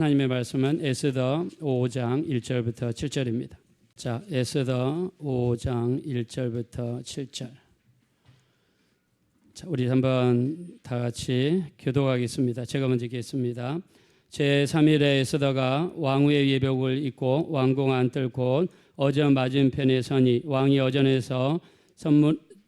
하나님의 말씀은 에스더 5장 1절부터 7절입니다. 자, 에스더 5장 1절부터 7절. 자, 우리 한번 다 같이 교독하겠습니다. 제가 먼저 읽겠습니다. 제3일에 에스더가 왕후의 예복을 입고 왕궁 안뜰 곳 어전 맞은편에 서니 왕이 어전에서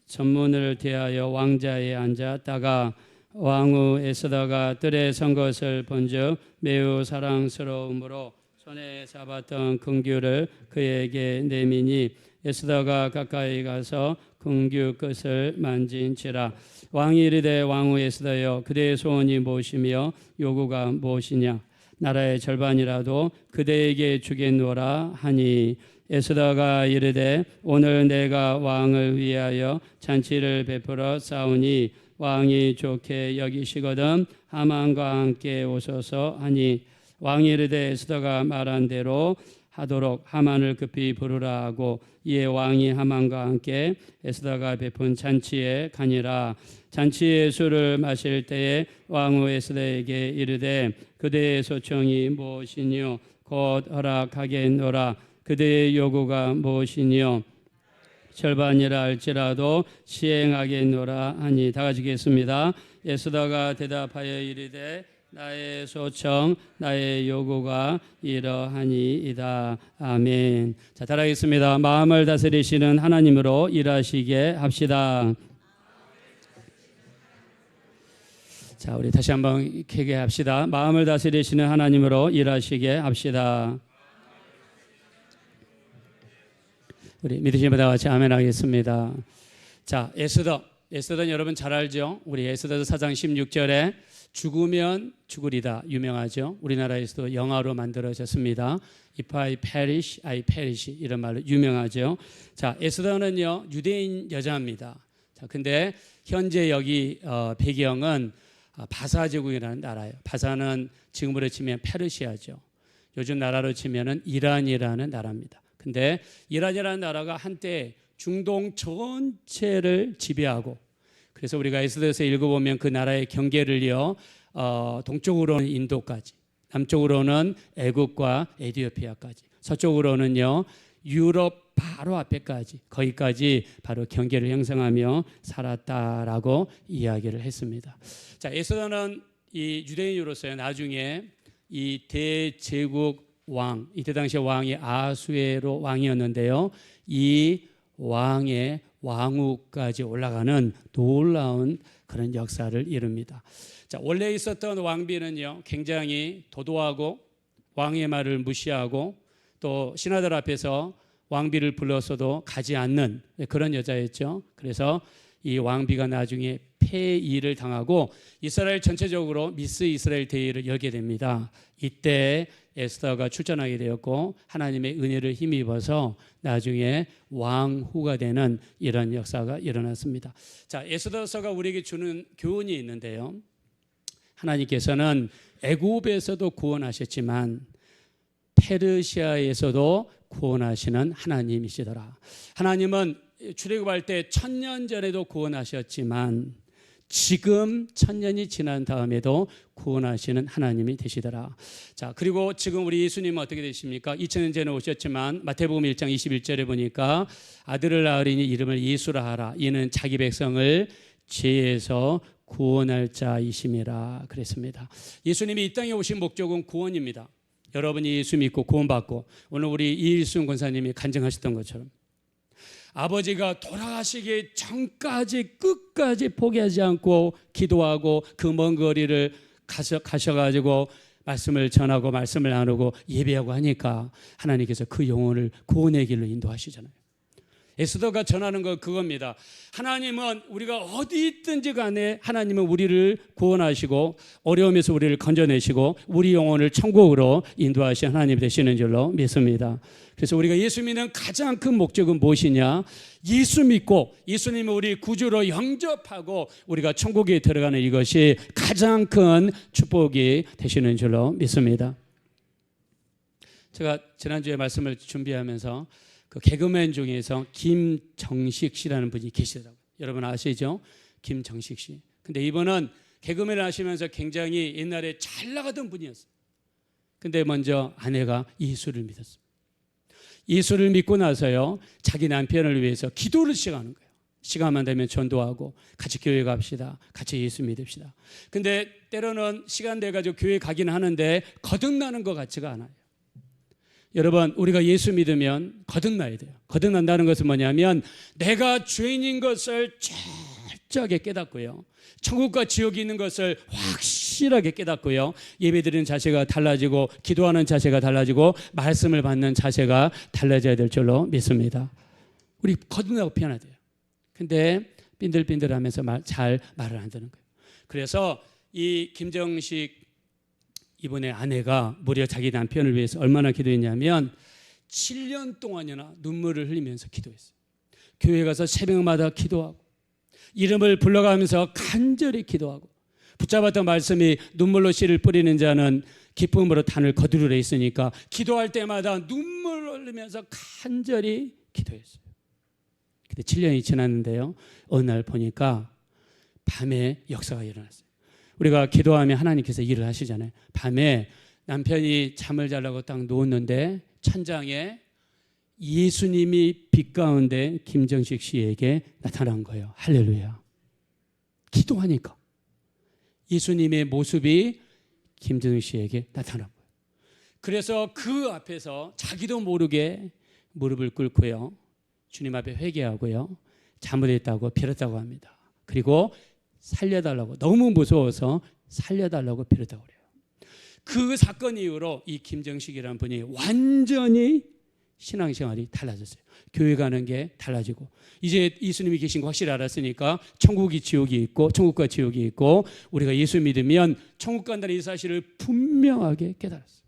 전문을 대하여 왕자에 앉았다가 왕후 에스더가 뜰에 선 것을 본즉 매우 사랑스러움으로 손에 잡았던 긍휼을 그에게 내미니 에스더가 가까이 가서 긍휼 끝을 만진지라. 왕이 이르되 왕후 에스더여 그대의 소원이 무엇이며 요구가 무엇이냐. 나라의 절반이라도 그대에게 주겠노라 하니 에스더가 이르되 오늘 내가 왕을 위하여 잔치를 베풀어 싸우니 왕이 좋게 여기시거든 하만과 함께 오소서 하니 왕이 이르되 에스더가 말한 대로 하도록 하만을 급히 부르라 하고 이에 왕이 하만과 함께 에스더가 베푼 잔치에 가니라. 잔치의 술을 마실 때에 왕후 에스더에게 이르되 그대의 소청이 무엇이뇨 곧 허락하겠노라. 그대의 요구가 무엇이뇨 절반이라 할지라도 시행하겠노라 하니. 다 같이 읽겠습니다. 에스더가 대답하여 이르되 나의 소청 나의 요구가 이러하니이다. 아멘. 자, 따라하겠습니다. 마음을 다스리시는 하나님으로 일하시게 합시다. 자, 우리 다시 한번 크게 합시다. 마음을 다스리시는 하나님으로 일하시게 합시다. 우리 믿으시는 분들 같이 아멘 하겠습니다. 자, 에스더는 여러분 잘 알죠? 우리 에스더서 4장 16절에 죽으면 죽으리다 유명하죠. 우리나라에서도 영화로 만들어졌습니다. If I perish, I perish 이런 말로 유명하죠. 자, 에스더는요 유대인 여자입니다. 자, 근데 현재 여기 배경은 바사 제국이라는 나라예요. 바사는 지금으로 치면 페르시아죠. 요즘 나라로 치면은 이란이라는 나라입니다. 근데 이란이라는 나라가 한때 중동 전체를 지배하고, 그래서 우리가 에스더서 읽어보면 그 나라의 경계를요 동쪽으로는 인도까지, 남쪽으로는 애국과 에티오피아까지, 서쪽으로는요 유럽 바로 앞에까지, 거기까지 바로 경계를 형성하며 살았다라고 이야기를 했습니다. 자, 에스더는 이 유대인으로서요 나중에 이 대제국 왕, 이때 당시에 왕이 아수에로 왕이었는데요, 이 왕의 왕후까지 올라가는 놀라운 그런 역사를 이룹니다. 자, 원래 있었던 왕비는요 굉장히 도도하고 왕의 말을 무시하고 또 신하들 앞에서 왕비를 불렀어도 가지 않는 그런 여자였죠. 그래서 이 왕비가 나중에 폐위를 당하고 이스라엘 전체적으로 미스 이스라엘 대회를 열게 됩니다. 이때 에스더가 출전하게 되었고 하나님의 은혜를 힘입어서 나중에 왕후가 되는 이런 역사가 일어났습니다. 자, 에스더서가 우리에게 주는 교훈이 있는데요. 하나님께서는 애굽에서도 구원하셨지만 페르시아에서도 구원하시는 하나님이시더라. 하나님은 출애굽할 때 1000년 전에도 구원하셨지만 지금 1000년이 지난 다음에도 구원하시는 하나님이 되시더라. 자, 그리고 지금 우리 예수님은 어떻게 되십니까? 2000년 전에 오셨지만 마태복음 1장 21절에 보니까 아들을 낳으리니 이름을 예수라 하라. 이는 자기 백성을 죄에서 구원할 자이심이라 그랬습니다. 예수님이 이 땅에 오신 목적은 구원입니다. 여러분이 예수 믿고 구원받고 오늘 우리 이일순 권사님이 간증하셨던 것처럼 아버지가 돌아가시기 전까지 끝까지 포기하지 않고 기도하고 그 먼 거리를 가셔가지고 말씀을 전하고 말씀을 나누고 예배하고 하니까 하나님께서 그 영혼을 구원의 길로 인도하시잖아요. 에스더가 전하는 건 그겁니다. 하나님은 우리가 어디 있든지 간에 하나님은 우리를 구원하시고 어려움에서 우리를 건져내시고 우리 영혼을 천국으로 인도하신 하나님 되시는 줄로 믿습니다. 그래서 우리가 예수 믿는 가장 큰 목적은 무엇이냐? 예수 믿고 예수님을 우리 구주로 영접하고 우리가 천국에 들어가는 이것이 가장 큰 축복이 되시는 줄로 믿습니다. 제가 지난주에 말씀을 준비하면서 그 개그맨 중에서 김정식 씨라는 분이 계시더라고요. 여러분 아시죠? 김정식 씨. 근데 이분은 개그맨을 하시면서 굉장히 옛날에 잘 나가던 분이었어요. 근데 먼저 아내가 예수를 믿었습니다. 예수를 믿고 나서요, 자기 남편을 위해서 기도를 시작하는 거예요. 시간만 되면 전도하고 같이 교회 갑시다. 같이 예수 믿읍시다. 근데 때로는 시간 돼가지고 교회 가긴 하는데 거듭나는 것 같지가 않아요. 여러분, 우리가 예수 믿으면 거듭나야 돼요. 거듭난다는 것은 뭐냐면 내가 죄인인 것을 철저하게 깨닫고요, 천국과 지옥이 있는 것을 확실하게 깨닫고요, 예배드리는 자세가 달라지고 기도하는 자세가 달라지고 말씀을 받는 자세가 달라져야 될 줄로 믿습니다. 우리 거듭나고 피어나야 돼요. 근데 빈들빈들하면서 잘 말을 안 듣는 거예요. 그래서 이 김정식 이분의 아내가 무려 자기 남편을 위해서 얼마나 기도했냐면 7년 동안이나 눈물을 흘리면서 기도했어요. 교회 가서 새벽마다 기도하고 이름을 불러가면서 간절히 기도하고, 붙잡았던 말씀이 눈물로 씨를 뿌리는 자는 기쁨으로 단을 거두리라 있으니까 기도할 때마다 눈물을 흘리면서 간절히 기도했어요. 근데 7년이 지났는데요, 어느 날 보니까 밤에 역사가 일어났어요. 우리가 기도하면 하나님께서 일을 하시잖아요. 밤에 남편이 잠을 자려고 딱 누웠는데 천장에 예수님이 빛 가운데 김정식 씨에게 나타난 거예요. 할렐루야. 기도하니까 예수님의 모습이 김정식 씨에게 나타난 거예요. 그래서 그 앞에서 자기도 모르게 무릎을 꿇고요, 주님 앞에 회개하고요, 잘못했다고 빌었다고 합니다. 그리고 살려달라고, 너무 무서워서 살려달라고 빌었다고 그래요. 그 사건 이후로 이 김정식이라는 분이 완전히 신앙생활이 달라졌어요. 교회 가는 게 달라지고, 이제 예수님이 계신 거 확실히 알았으니까 천국이 지옥이 있고 천국과 지옥이 있고 우리가 예수 믿으면 천국 간다는 이 사실을 분명하게 깨달았어요.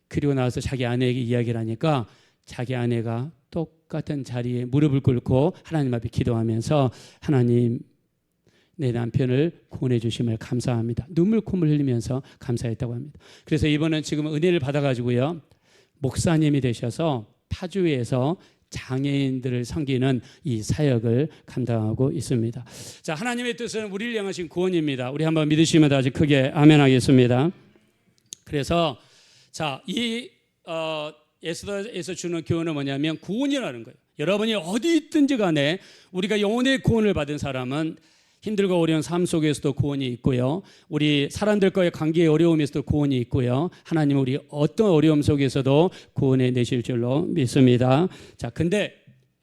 그리고 나서 자기 아내에게 이야기를 하니까 자기 아내가 똑같은 자리에 무릎을 꿇고 하나님 앞에 기도하면서 하나님, 내 남편을 구원해 주심을 감사합니다. 눈물 콧물 흘리면서 감사했다고 합니다. 그래서 이번은 지금 은혜를 받아가지고요, 목사님이 되셔서 파주에서 장애인들을 섬기는 이 사역을 감당하고 있습니다. 자, 하나님의 뜻은 우리를 향하신 구원입니다. 우리 한번 믿으시면 아주 크게 아멘 하겠습니다. 그래서 자, 이 에스더에서 주는 교훈은 뭐냐면 구원이라는 거예요. 여러분이 어디 있든지 간에 우리가 영혼의 구원을 받은 사람은 힘들고 어려운 삶 속에서도 구원이 있고요, 우리 사람들과의 관계의 어려움에서도 구원이 있고요, 하나님은 우리 어떤 어려움 속에서도 구원해 내실 줄로 믿습니다. 자, 근데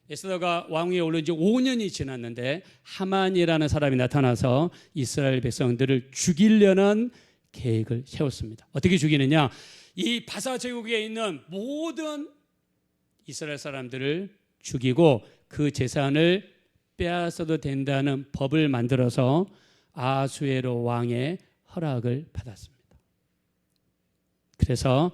에스더가 왕위에 오른 지 5년이 지났는데 하만이라는 사람이 나타나서 이스라엘 백성들을 죽이려는 계획을 세웠습니다. 어떻게 죽이느냐? 이 바사 제국에 있는 모든 이스라엘 사람들을 죽이고 그 재산을 빼앗아도 된다는 법을 만들어서 아수에로 왕의 허락을 받았습니다. 그래서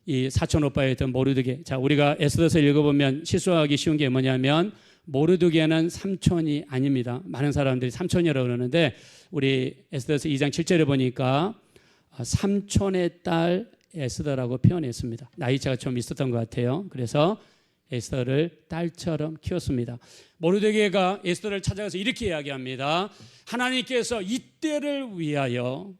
이 사촌 오빠였던 모르드게, 자, 우리가 에스더서 읽어보면 실수하기 쉬운 게 뭐냐면 모르드게는 삼촌이 아닙니다. 많은 사람들이 삼촌이라고 그러는데 우리 에스더서 2장 7절에 보니까 삼촌의 딸 에스더라고 표현했습니다. 나이차가 좀 있었던 것 같아요. 그래서 에스더를 딸처럼 키웠습니다. 모르드게가 에스더를 찾아가서 이렇게 이야기합니다. 하나님께서 이때를 위하여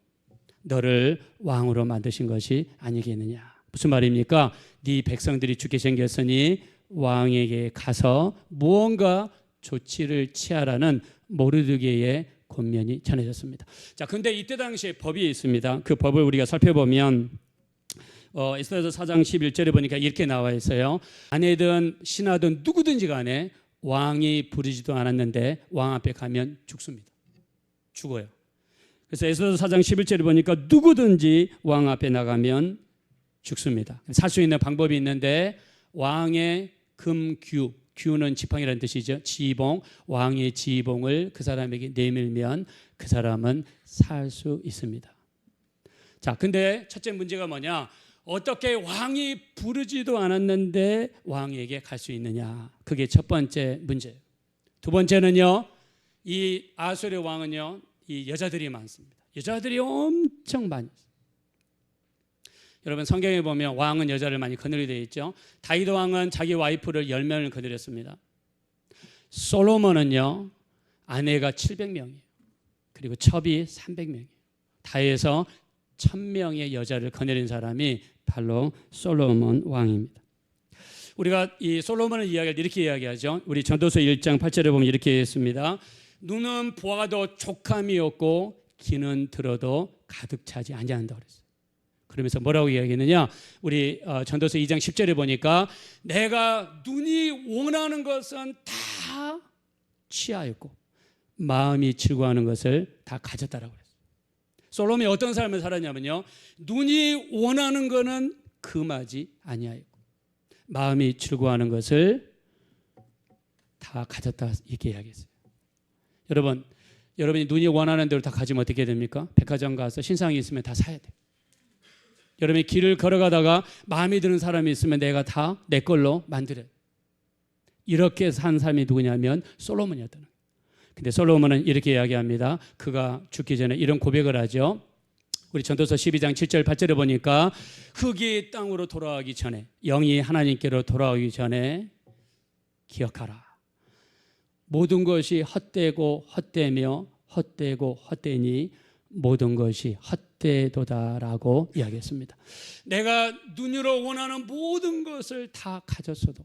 너를 왕으로 만드신 것이 아니겠느냐. 무슨 말입니까? 네 백성들이 죽게 생겼으니 왕에게 가서 무언가 조치를 취하라는 모르드게의 권면이 전해졌습니다. 자, 근데 이때 당시에 법이 있습니다. 그 법을 우리가 살펴보면 에스더서 4장 11절에 보니까 이렇게 나와 있어요. 아내든 신하든 누구든지 간에 왕이 부르지도 않았는데 왕 앞에 가면 죽습니다. 죽어요. 그래서 에스더서 4장 11절에 보니까 누구든지 왕 앞에 나가면 죽습니다. 살 수 있는 방법이 있는데 왕의 금규, 규는 지팡이라는 뜻이죠. 지봉, 왕의 지봉을 그 사람에게 내밀면 그 사람은 살 수 있습니다. 자, 근데 첫째 문제가 뭐냐? 어떻게 왕이 부르지도 않았는데 왕에게 갈 수 있느냐? 그게 첫 번째 문제예요. 두 번째는요, 이 아수르의 왕은요, 이 여자들이 많습니다. 여자들이 엄청 많이 있어요. 여러분 성경에 보면 왕은 여자를 많이 거느리게 되어 있죠. 다윗 왕은 자기 와이프를 10명을 거느렸습니다. 솔로몬은요, 아내가 700명이에요. 그리고 첩이 300명이에요. 다 해서 1000명의 여자를 거느린 사람이 바로 솔로몬 왕입니다. 우리가 이 솔로몬의 이야기를 이렇게 이야기하죠. 우리 전도서 1장 8절에 보면 이렇게 했습니다. 눈은 보아도 족함이 없고 귀는 들어도 가득 차지 아니한다 그랬어요. 그러면서 뭐라고 이야기했느냐? 우리 전도서 2장 10절에 보니까 내가 눈이 원하는 것은 다 취하였고 마음이 즐거워하는 것을 다 가졌다라고 그랬어요. 솔로몬이 어떤 삶을 살았냐면요, 눈이 원하는 것은 금하지 아니하였고 마음이 즐거워하는 것을 다 가졌다 이렇게 이야기했어요. 여러분이 눈이 원하는 대로 다 가지면 어떻게 됩니까? 백화점 가서 신상이 있으면 다 사야 돼요. 여러분이 길을 걸어가다가 마음에 드는 사람이 있으면 내가 다 내 걸로 만들어요. 이렇게 산 사람이 누구냐면 솔로몬이었다는 거예요. 근데 솔로몬은 이렇게 이야기합니다. 그가 죽기 전에 이런 고백을 하죠. 우리 전도서 12장 7절 8절에 보니까 흙이 땅으로 돌아가기 전에, 영이 하나님께로 돌아오기 전에 기억하라. 모든 것이 헛되고 헛되며 헛되고 헛되니 모든 것이 헛되도다라고 이야기했습니다. 내가 눈으로 원하는 모든 것을 다 가졌어도,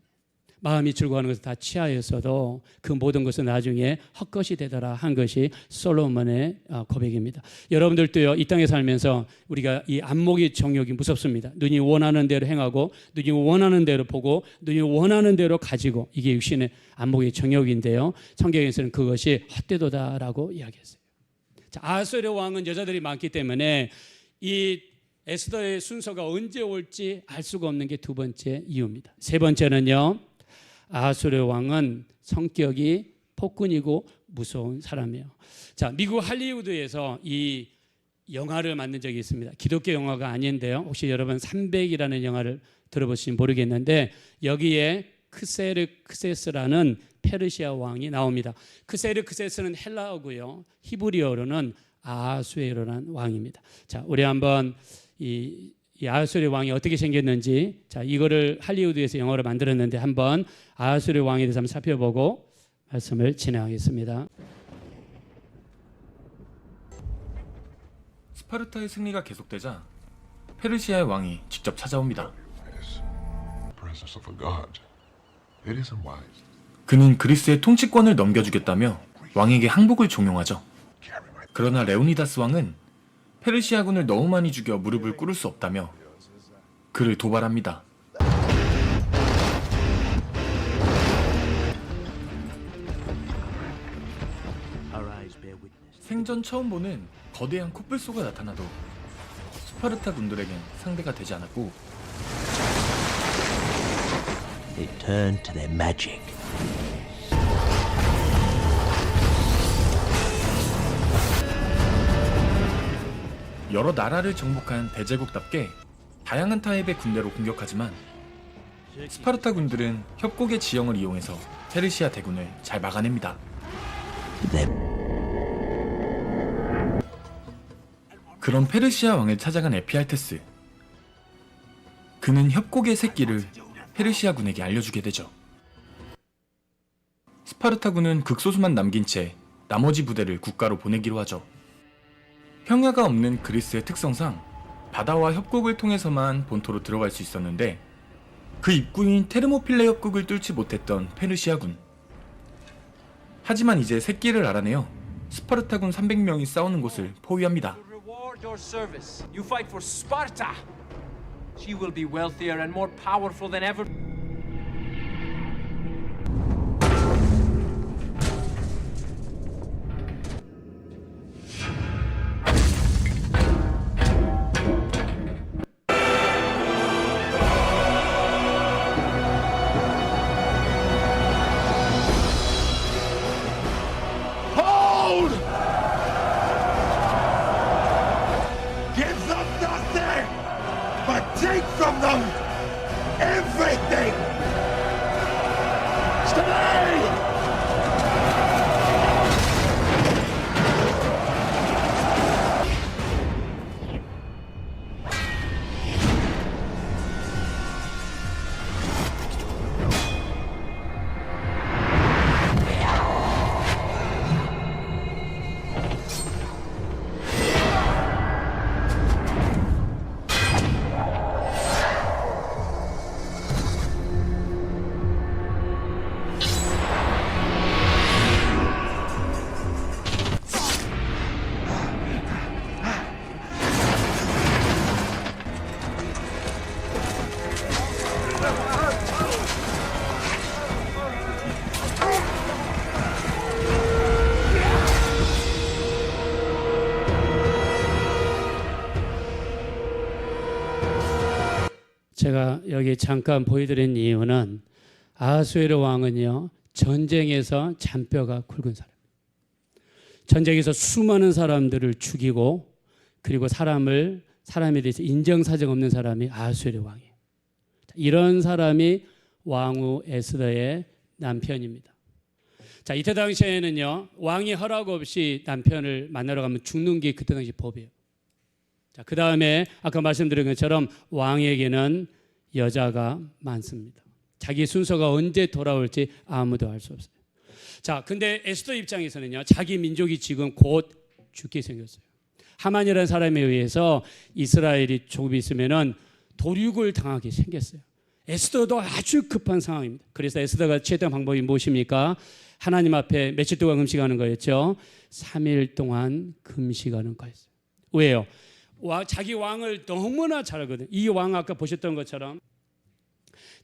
마음이 즐거워하는 것을 다 취하였어도 그 모든 것은 나중에 헛것이 되더라 한 것이 솔로몬의 고백입니다. 여러분들도요, 이 땅에 살면서 우리가 이 안목의 정욕이 무섭습니다. 눈이 원하는 대로 행하고 눈이 원하는 대로 보고 눈이 원하는 대로 가지고, 이게 육신의 안목의 정욕인데요, 성경에서는 그것이 헛되도다라고 이야기했어요. 자, 아하수에로 왕은 여자들이 많기 때문에 이 에스더의 순서가 언제 올지 알 수가 없는 게 두 번째 이유입니다. 세 번째는요, 아하수에로 왕은 성격이 폭군이고 무서운 사람이에요. 자, 미국 할리우드에서 이 영화를 만든 적이 있습니다. 기독교 영화가 아닌데요, 혹시 여러분 300이라는 영화를 들어보시면 모르겠는데 여기에 크세르크세스라는 페르시아 왕이 나옵니다. 크세르크세스는 헬라어고요, 히브리어로는 아하수에로라는 왕입니다. 자, 우리 한번 이 아하수에로 왕이 어떻게 생겼는지, 자, 이거를 할리우드에서 영화로 만들었는데 한번 아하수에로 왕에 대해서 한번 살펴보고 말씀을 진행하겠습니다. 스파르타의 승리가 계속되자 페르시아의 왕이 직접 찾아옵니다. 그는 그리스의 통치권을 넘겨주겠다며 왕에게 항복을 종용하죠. 그러나 레오니다스 왕은 페르시아군을 너무 많이 죽여 무릎을 꿇을 수 없다며 그를 도발합니다. 생전 처음 보는 거대한 코뿔소가 나타나도 스파르타 군들에겐 상대가 되지 않았고, They turned to their magic. 여러 나라를 정복한 대제국답게 다양한 타입의 군대로 공격하지만 스파르타 군들은 협곡의 지형을 이용해서 페르시아 대군을 잘 막아냅니다. 그런 페르시아 왕을 찾아간 에피알테스. 그는 협곡의 새끼를 페르시아 군에게 알려주게 되죠. 스파르타 군은 극소수만 남긴 채 나머지 부대를 국가로 보내기로 하죠. 평야가 없는 그리스의 특성상 바다와 협곡을 통해서만 본토로 들어갈 수 있었는데 그 입구인 테르모필레 협곡을 뚫지 못했던 페르시아군. 하지만 이제 새끼를 알아내어 스파르타군 300명이 싸우는 곳을 포위합니다. Your service. You fight for Sparta. She will be wealthier and more powerful than ever. Take from them everything! Today! 제가 여기 잠깐 보여드린 이유는 아하수에로 왕은요 전쟁에서 잔뼈가 굵은 사람, 전쟁에서 수많은 사람들을 죽이고 그리고 사람에 대해서 인정사정 없는 사람이 아하수에로 왕이에요. 이런 사람이 왕후 에스더의 남편입니다. 자, 이때 당시에는요 왕이 허락 없이 남편을 만나러 가면 죽는 게 그때 당시 법이에요. 자, 그 다음에 아까 말씀드린 것처럼 왕에게는 여자가 많습니다. 자기 순서가 언제 돌아올지 아무도 알 수 없어요. 자, 근데 에스더 입장에서는요 자기 민족이 지금 곧 죽게 생겼어요. 하만이라는 사람에 의해서 이스라엘이 조금 있으면은 도륙을 당하게 생겼어요. 에스더도 아주 급한 상황입니다. 그래서 에스더가 취했던 방법이 무엇입니까? 하나님 앞에 며칠 동안 금식하는 거였죠. 3일 동안 금식하는 거였어요. 왜요? 자기 왕을 너무나 잘 알거든요. 이 왕 아까 보셨던 것처럼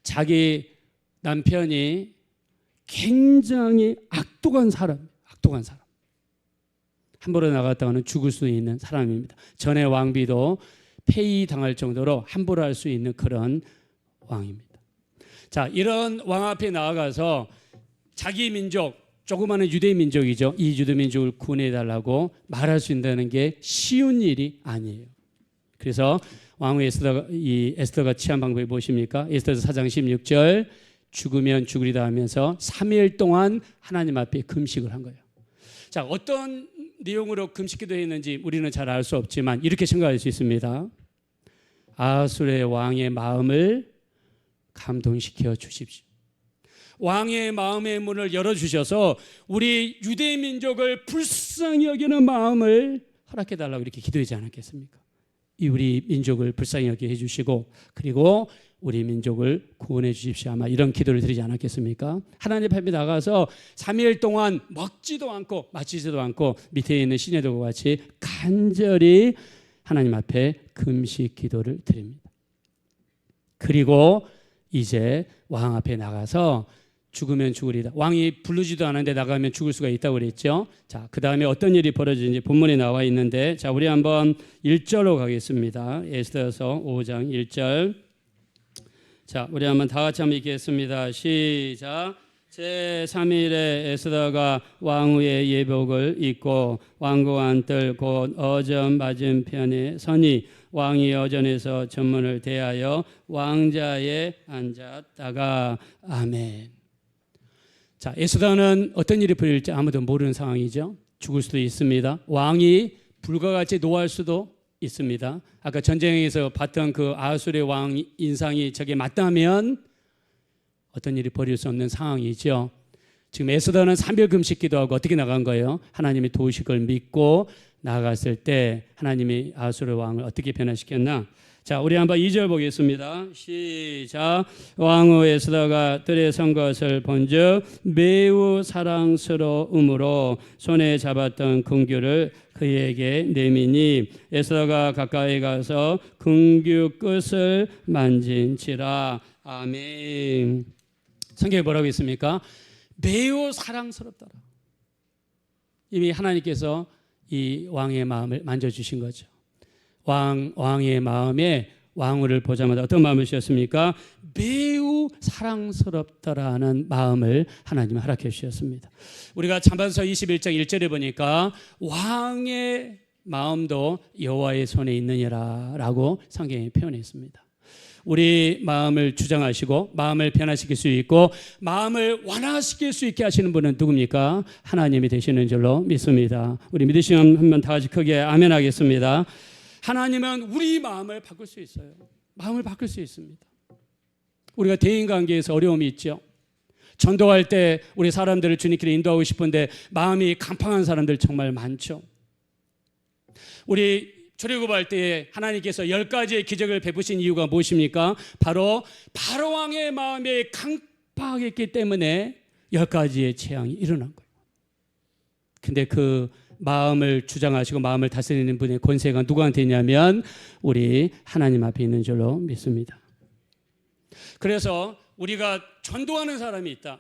자기 남편이 굉장히 악독한 사람. 함부로 나갔다가는 죽을 수 있는 사람입니다. 전에 왕비도 폐위당할 정도로 함부로 할 수 있는 그런 왕입니다. 자, 이런 왕 앞에 나아가서 자기 민족, 조그마한 유대 민족이죠. 이 유대 민족을 구원해달라고 말할 수 있다는 게 쉬운 일이 아니에요. 그래서 왕후 에스더가 취한 방법이 무엇입니까? 에스더서 4장 16절 죽으면 죽으리다 하면서 3일 동안 하나님 앞에 금식을 한 거예요. 자, 어떤 내용으로 금식기도 했는지 우리는 잘 알 수 없지만 이렇게 생각할 수 있습니다. 아하수의 왕의 마음을 감동시켜 주십시오. 왕의 마음의 문을 열어주셔서 우리 유대 민족을 불쌍히 여기는 마음을 허락해달라고 이렇게 기도하지 않았겠습니까? 우리 민족을 불쌍히 여기게 해주시고 그리고 우리 민족을 구원해 주십시오. 아마 이런 기도를 드리지 않았겠습니까? 하나님 앞에 나가서 3일 동안 먹지도 않고 마시지도 않고 밑에 있는 시내들과 같이 간절히 하나님 앞에 금식 기도를 드립니다. 그리고 이제 왕 앞에 나가서 죽으면 죽으리다. 왕이 부르지도 않았는데 나가면 죽을 수가 있다고 그랬죠. 자, 그 다음에 어떤 일이 벌어지는지 본문에 나와 있는데, 자, 우리 한번 1절로 가겠습니다. 에스더서 5장 1절. 자, 우리 한번 다 같이 한번 읽겠습니다. 시작. 제3일에 에스더가 왕후의 예복을 입고 왕궁 뜰 곧 어전 맞은편에 서니 왕이 어전에서 전문을 대하여 왕자에 앉았다가 아멘. 자, 에스더는 어떤 일이 벌일지 아무도 모르는 상황이죠. 죽을 수도 있습니다. 왕이 불과 같이 노할 수도 있습니다. 아까 전쟁에서 봤던 그 아하수르의 왕 인상이 저게 맞다면 어떤 일이 벌일 수 없는 상황이죠. 지금 에스더는 3일 금식 기도하고 어떻게 나간 거예요? 하나님이 도우실 걸 믿고 나갔을 때 하나님이 아하수르 왕을 어떻게 변화시켰나? 자, 우리 한번 2절 보겠습니다. 시작. 왕후 에스더가 뜰에 선 것을 본즉 매우 사랑스러움으로 손에 잡았던 긍휼을 그에게 내미니 에스더가 가까이 가서 긍휼 끝을 만진지라. 아멘. 성경에 뭐라고 있습니까? 매우 사랑스럽더라. 이미 하나님께서 이 왕의 마음을 만져주신 거죠. 왕의 마음에 왕후를 보자마자 어떤 마음을 주셨습니까? 매우 사랑스럽더라는 마음을 하나님이 허락해 주셨습니다. 우리가 잠언서 21장 1절에 보니까 왕의 마음도 여호와의 손에 있느니라라고 성경에 표현했습니다. 우리 마음을 주장하시고 마음을 변화시킬 수 있고 마음을 완화시킬 수 있게 하시는 분은 누굽니까? 하나님이 되시는 줄로 믿습니다. 우리 믿으시면 한번 다 같이 크게 아멘 하겠습니다. 하나님은 우리 마음을 바꿀 수 있어요. 마음을 바꿀 수 있습니다. 우리가 대인관계에서 어려움이 있죠. 전도할 때 우리 사람들을 주님께로 인도하고 싶은데 마음이 간판한 사람들 정말 많죠. 우리 출애굽할 때에 하나님께서 10가지의 기적을 베푸신 이유가 무엇입니까? 바로 바로왕의 마음에 강팍했기 때문에 10가지의 재앙이 일어난 거예요. 근데 그 마음을 주장하시고 마음을 다스리는 분의 권세가 누구한테 있냐면 우리 하나님 앞에 있는 줄로 믿습니다. 그래서 우리가 전도하는 사람이 있다.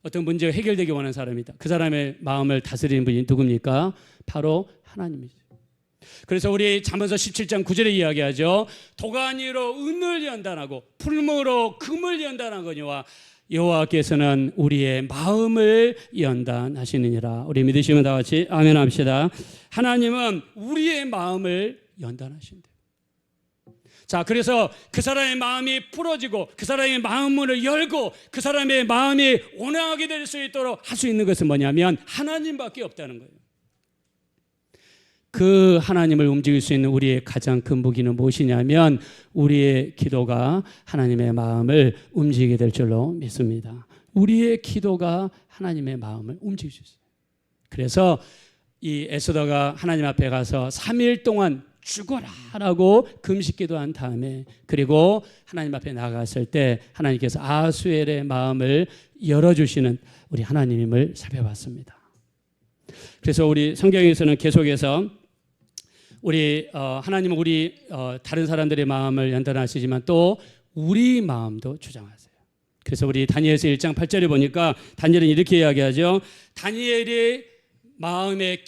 어떤 문제가 해결되기 원하는 사람이 있다. 그 사람의 마음을 다스리는 분이 누굽니까? 바로 하나님이죠. 그래서 우리 잠언서 17장 9절에 이야기하죠. 도가니로 은을 연단하고 풀무로 금을 연단하거니와 여호와께서는 우리의 마음을 연단하시느니라. 우리 믿으시면 다 같이 아멘 합시다. 하나님은 우리의 마음을 연단하신대요. 자, 그래서 그 사람의 마음이 풀어지고 그 사람의 마음문을 열고 그 사람의 마음이 온화하게 될 수 있도록 할 수 있는 것은 뭐냐면 하나님밖에 없다는 거예요. 그 하나님을 움직일 수 있는 우리의 가장 큰 무기는 무엇이냐면 우리의 기도가 하나님의 마음을 움직이게 될 줄로 믿습니다. 우리의 기도가 하나님의 마음을 움직일 수 있어요. 그래서 이 에스더가 하나님 앞에 가서 3일 동안 죽어라라고 금식기도한 다음에 그리고 하나님 앞에 나갔을 때 하나님께서 아수엘의 마음을 열어주시는 우리 하나님임을 살펴봤습니다. 그래서 우리 성경에서는 계속해서 우리 하나님은 우리 다른 사람들의 마음을 연단하시지만 또 우리 마음도 주장하세요. 그래서 우리 다니엘서 1장 8절에 보니까 다니엘은 이렇게 이야기하죠. 다니엘이 마음에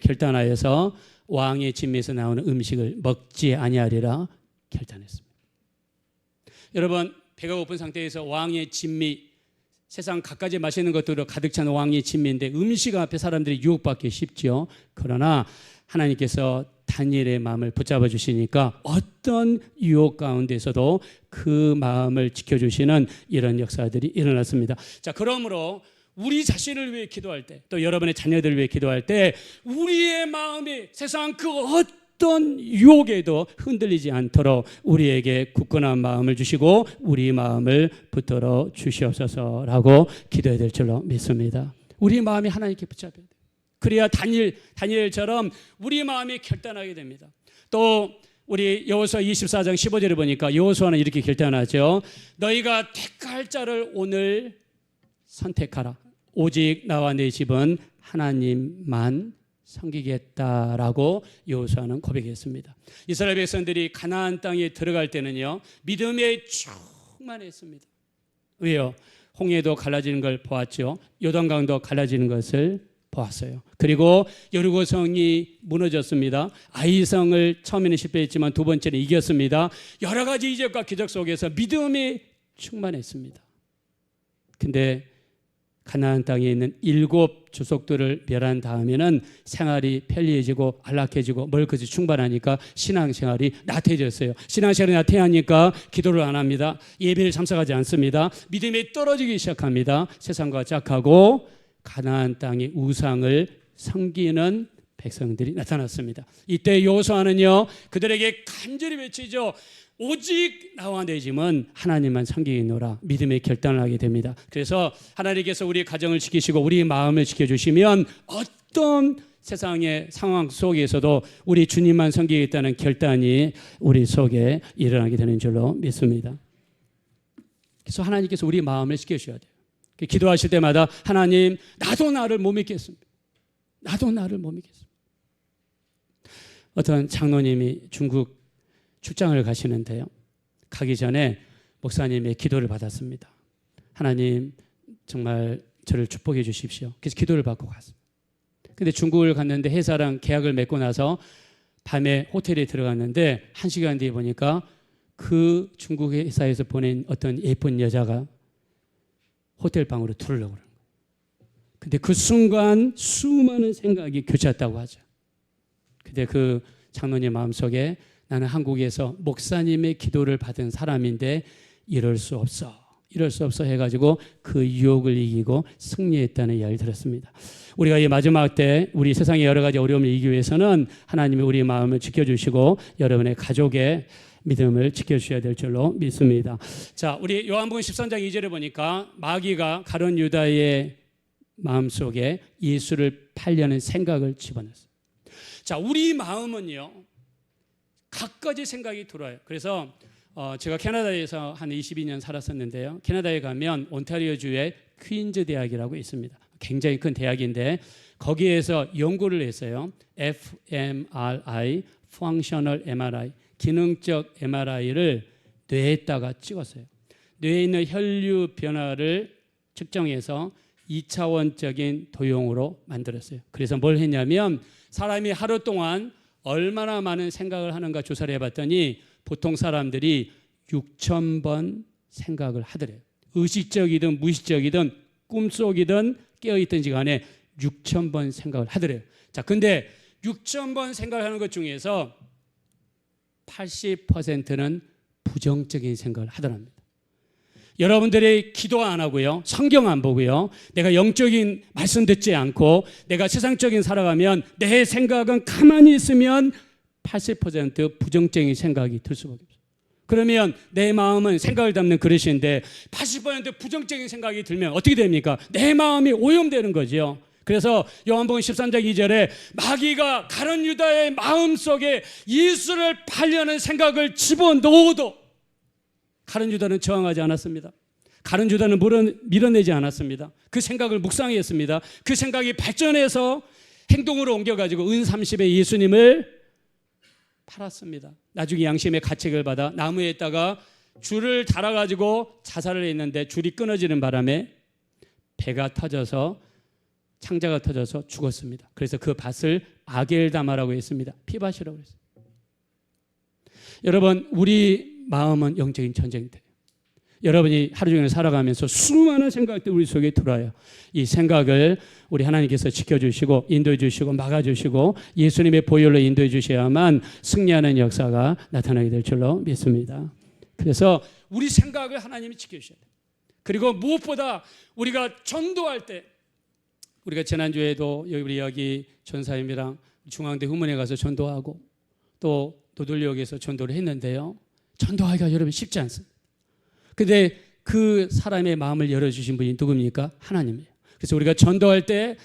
결단하여서 왕의 진미에서 나오는 음식을 먹지 아니하리라 결단했습니다. 여러분, 배가 고픈 상태에서 왕의 진미, 세상 갖가지 맛있는 것들로 가득 찬 왕의 진미인데 음식 앞에 사람들이 유혹받기 쉽죠. 그러나 하나님께서 다니엘의 마음을 붙잡아 주시니까 어떤 유혹 가운데서도 그 마음을 지켜주시는 이런 역사들이 일어났습니다. 자, 그러므로 우리 자신을 위해 기도할 때, 또 여러분의 자녀들을 위해 기도할 때 우리의 마음이 세상 그 어떤 유혹에도 흔들리지 않도록 우리에게 굳건한 마음을 주시고 우리 마음을 붙들어 주시옵소서라고 기도해야 될 줄로 믿습니다. 우리 마음이 하나님께 붙잡혀야 돼요. 그래야 다니엘처럼 우리 마음이 결단하게 됩니다. 또 우리 여호수아 24장 15절에 보니까 여호수아는 이렇게 결단하죠. 너희가 택할 자를 오늘 선택하라. 오직 나와 내 집은 하나님만 섬기겠다라고 여호수아는 고백했습니다. 이스라엘 백성들이 가나안 땅에 들어갈 때는요, 믿음에 충만했습니다. 왜요? 홍해도 갈라지는 걸 보았죠. 요단강도 갈라지는 것을 보았어요. 그리고 여리고성이 무너졌습니다. 아이성을 처음에는 실패했지만 두 번째는 이겼습니다. 여러 가지 이적과 기적 속에서 믿음이 충만했습니다. 근데 가나안 땅에 있는 7 주속들을 멸한 다음에는 생활이 편리해지고 안락해지고 먹을 것이 충분하니까 신앙생활이 나태해졌어요. 신앙생활이 나태하니까 기도를 안 합니다. 예배를 참석하지 않습니다. 믿음이 떨어지기 시작합니다. 세상과 짝하고 가나안 땅의 우상을 섬기는 백성들이 나타났습니다. 이때 여호수아는요, 그들에게 간절히 외치죠. 오직 나와 내 집은 하나님만 섬기노라 믿음의 결단을 하게 됩니다. 그래서 하나님께서 우리 가정을 지키시고 우리 마음을 지켜주시면 어떤 세상의 상황 속에서도 우리 주님만 섬기겠다는 결단이 우리 속에 일어나게 되는 줄로 믿습니다. 그래서 하나님께서 우리 마음을 지켜주셔야 돼요. 기도하실 때마다 하나님, 나도 나를 못 믿겠습니다. 나도 나를 못 믿겠습니다. 어떤 장로님이 중국 출장을 가시는데요, 가기 전에 목사님의 기도를 받았습니다. 하나님, 정말 저를 축복해 주십시오. 그래서 기도를 받고 갔습니다. 근데 중국을 갔는데 회사랑 계약을 맺고 나서 밤에 호텔에 들어갔는데 1시간 뒤에 보니까 그 중국 회사에서 보낸 어떤 예쁜 여자가 호텔 방으로 들어오려고 그러는 거예요. 근데 그 순간 수많은 생각이 교차했다고 하죠. 근데 그 장로님 마음속에 나는 한국에서 목사님의 기도를 받은 사람인데 이럴 수 없어 해가지고 그 유혹을 이기고 승리했다는 이야기를 들었습니다. 우리가 이 마지막 때 우리 세상의 여러 가지 어려움을 이기기 위해서는 하나님이 우리 마음을 지켜주시고 여러분의 가족의 믿음을 지켜주셔야 될 줄로 믿습니다. 자, 우리 요한복음 13장 2절에 보니까 마귀가 가룟 유다의 마음속에 예수를 팔려는 생각을 집어넣었어요. 자, 우리 마음은요, 갖가지 생각이 들어요. 그래서 제가 캐나다에서 한 22년 살았었는데요. 캐나다에 가면 온타리오주의 퀸즈 대학이라고 있습니다. 굉장히 큰 대학인데 거기에서 연구를 했어요. fMRI, Functional MRI, 기능적 MRI를 뇌에다가 찍었어요. 뇌에 있는 혈류 변화를 측정해서 2차원적인 도용으로 만들었어요. 그래서 뭘 했냐면 사람이 하루 동안 얼마나 많은 생각을 하는가 조사를 해봤더니 보통 사람들이 6,000번 생각을 하더래요. 의식적이든 무의식적이든 꿈속이든 깨어있든지 간에 6,000번 생각을 하더래요. 자, 근데 6,000번 생각하는 것 중에서 80%는 부정적인 생각을 하더랍니다. 여러분들이 기도 안 하고요, 성경 안 보고요, 내가 영적인 말씀 듣지 않고 내가 세상적인 살아가면 내 생각은 가만히 있으면 80% 부정적인 생각이 들 수밖에 없어요. 그러면 내 마음은 생각을 담는 그릇인데 80% 부정적인 생각이 들면 어떻게 됩니까? 내 마음이 오염되는 거죠. 그래서 요한복음 13장 2절에 마귀가 가룟 유다의 마음속에 예수를 팔려는 생각을 집어넣어도 가룟 유다는 저항하지 않았습니다. 가룟 유다는 밀어내지 않았습니다. 그 생각을 묵상했습니다. 그 생각이 발전해서 행동으로 옮겨가지고 은 30에 예수님을 팔았습니다. 나중에 양심의 가책을 받아 나무에다가 줄을 달아가지고 자살을 했는데 줄이 끊어지는 바람에 배가 터져서 창자가 터져서 죽었습니다. 그래서 그 밭을 아겔다마라고 했습니다. 피밭이라고 했습니다. 여러분, 우리 마음은 영적인 전쟁터예요. 여러분이 하루 종일 살아가면서 수많은 생각들이 우리 속에 들어와요. 이 생각을 우리 하나님께서 지켜주시고 인도해 주시고 막아주시고 예수님의 보혈로 인도해 주셔야만 승리하는 역사가 나타나게 될 줄로 믿습니다. 그래서 우리 생각을 하나님이 지켜주셔야 돼요. 그리고 무엇보다 우리가 전도할 때, 우리가 지난주에도 우리 여기 전사님이랑 중앙대 후문에 가서 전도하고 또 노들역에서 전도를 했는데요, 전도하기가 여러분 쉽지 않습니다. 근데 그 사람의 마음을 열어주신 분이 누굽니까? 하나님이에요. 그래서 우리가 전도할 때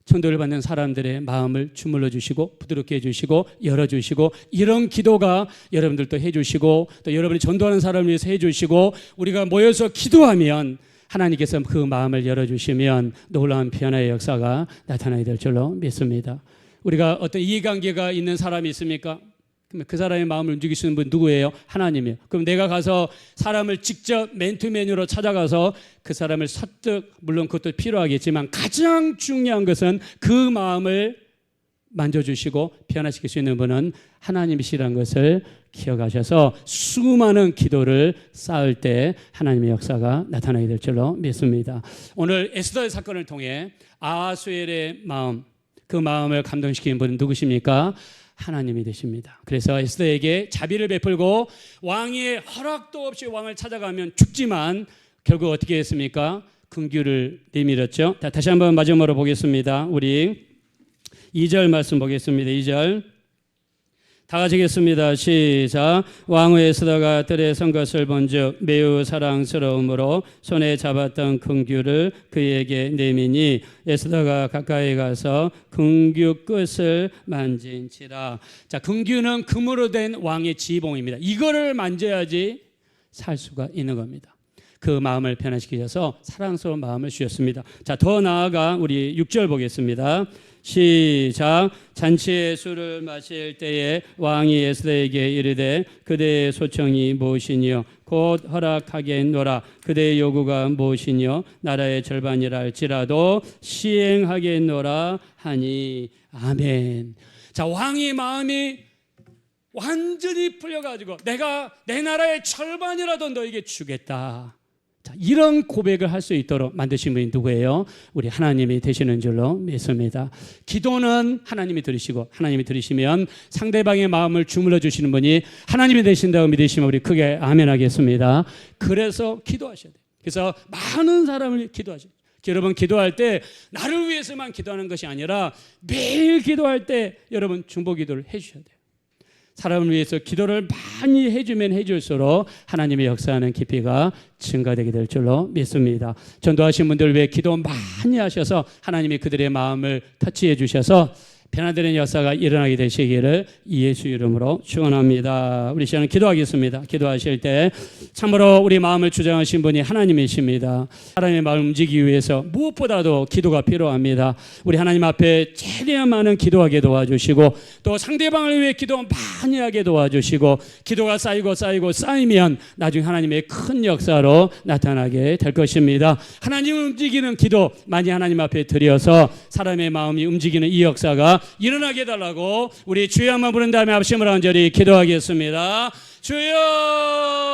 전도를 받는 사람들의 마음을 주물러 주시고 부드럽게 해주시고 열어주시고, 이런 기도가 여러분들도 해주시고 또 여러분이 전도하는 사람을 위해서 해주시고, 우리가 모여서 기도하면 하나님께서 그 마음을 열어주시면 놀라운 변화의 역사가 나타나게 될 줄로 믿습니다. 우리가 어떤 이해관계가 있는 사람이 있습니까? 그러면 그 사람의 마음을 움직이시는 분 누구예요? 하나님이에요. 그럼 내가 가서 사람을 직접 맨투맨으로 찾아가서 그 사람을 설득, 물론 그것도 필요하겠지만 가장 중요한 것은 그 마음을 만져주시고 변화시킬 수 있는 분은 하나님이시라는 것을 기억하셔서 수많은 기도를 쌓을 때 하나님의 역사가 나타나게 될 줄로 믿습니다. 오늘 에스더의 사건을 통해 아하수엘의 마음, 그 마음을 감동시키는 분은 누구십니까? 하나님이 되십니다. 그래서 에스더에게 자비를 베풀고 왕의 허락도 없이 왕을 찾아가면 죽지만 결국 어떻게 했습니까? 긍휼을 내밀었죠. 다시 한번 마지막으로 보겠습니다. 우리 2절 말씀 보겠습니다. 2절 다 같이 읽겠습니다. 시작. 왕후 에스더가 뜰에 선 것을 본즉 매우 사랑스러움으로 손에 잡았던 긍휼을 그에게 내미니 에스더가 가까이 가서 긍휼 끝을 만진지라. 자, 긍휼은 금으로 된 왕의 지봉입니다. 이거를 만져야지 살 수가 있는 겁니다. 그 마음을 변화시키셔서 사랑스러운 마음을 주셨습니다. 자, 더 나아가 우리 6절 보겠습니다. 시작. 잔치의 술을 마실 때에 왕이 에스더에게 이르되 그대의 소청이 무엇이니요? 곧 허락하겠노라. 그대의 요구가 무엇이니요? 나라의 절반이라 할지라도 시행하겠노라 하니. 아멘. 자, 왕의 마음이 완전히 풀려가지고 내가 내 나라의 절반이라도 너에게 주겠다. 자, 이런 고백을 할 수 있도록 만드신 분이 누구예요? 우리 하나님이 되시는 줄로 믿습니다. 기도는 하나님이 들으시고, 하나님이 들으시면 상대방의 마음을 주물러 주시는 분이 하나님이 되신다고 믿으시면 우리 크게 아멘 하겠습니다. 그래서 기도하셔야 돼요. 그래서 많은 사람을 기도하셔야 돼요. 여러분, 기도할 때 나를 위해서만 기도하는 것이 아니라 매일 기도할 때 여러분 중보 기도를 해주셔야 돼요. 사람을 위해서 기도를 많이 해주면 해줄수록 하나님의 역사하는 깊이가 증가되게 될 줄로 믿습니다. 전도하신 분들 위해 기도 많이 하셔서 하나님이 그들의 마음을 터치해 주셔서 변화되는 역사가 일어나게 되시기를 예수 이름으로 축원합니다. 우리 시간은 기도하겠습니다. 기도하실 때 참으로 우리 마음을 주장하신 분이 하나님이십니다. 하나님의 마음을 움직이기 위해서 무엇보다도 기도가 필요합니다. 우리 하나님 앞에 최대한 많은 기도하게 도와주시고 또 상대방을 위해 기도 많이 하게 도와주시고 기도가 쌓이면 나중에 하나님의 큰 역사로 나타나게 될 것입니다. 하나님을 움직이는 기도 많이 하나님 앞에 드려서 사람의 마음이 움직이는 이 역사가 일어나게 해달라고 우리 주여 한번 부른 다음에 합심을 한절히 기도하겠습니다. 주여